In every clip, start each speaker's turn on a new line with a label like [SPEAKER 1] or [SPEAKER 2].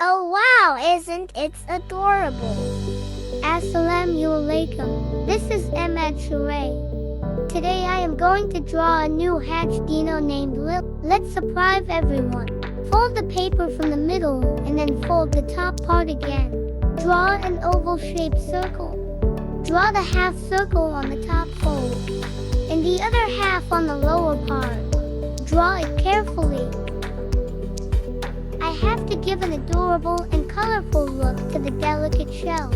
[SPEAKER 1] Oh wow, isn't it adorable? Assalamu alaikum. This is Ahmed Shuray. Today I am going to draw a new hatch dino named Lil. Let's surprise everyone. Fold the paper from the middle and then fold the top part again. Draw an oval-shaped circle. Draw the half circle on the top fold and the other half on the lower part. Draw it carefully. I have to give an adorable and colorful look to the delicate shell.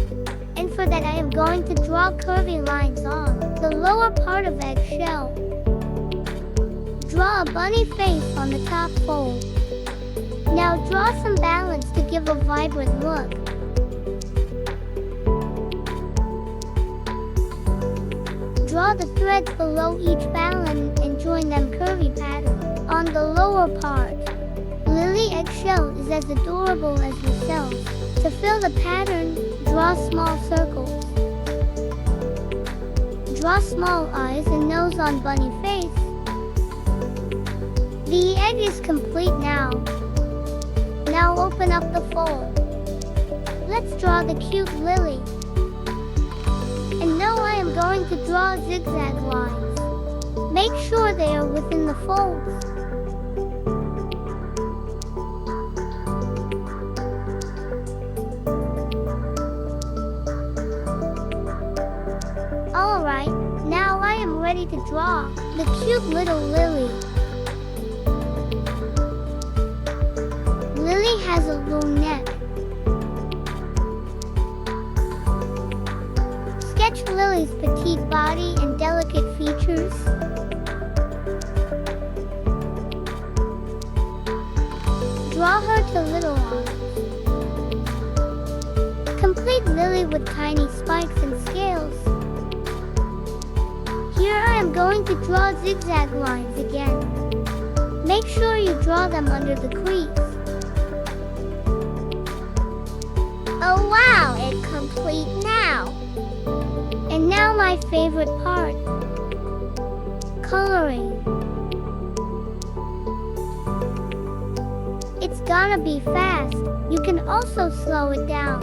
[SPEAKER 1] And for that I am going to draw curvy lines on the lower part of eggshell. Draw a bunny face on the top fold. Now draw some balance to give a vibrant look. Draw the threads below each balance and join them curvy pattern on the lower part. Lily eggshell is as adorable as herself. To fill the pattern, draw small circles. Draw small eyes and nose on bunny face. The egg is complete now. Now open up the fold. Let's draw the cute lily. And now I am going to draw zigzag lines. Make sure they are within the folds. Alright, now I am ready to draw the cute little lily. Lily has a long neck. Sketch Lily's petite body and delicate features. Draw her to little arms. Complete Lily with tiny spikes and scales. Here I am going to draw zigzag lines again. Make sure you draw them under the crease. Oh wow, it's complete now. And now my favorite part. Coloring. It's gonna be fast. You can also slow it down.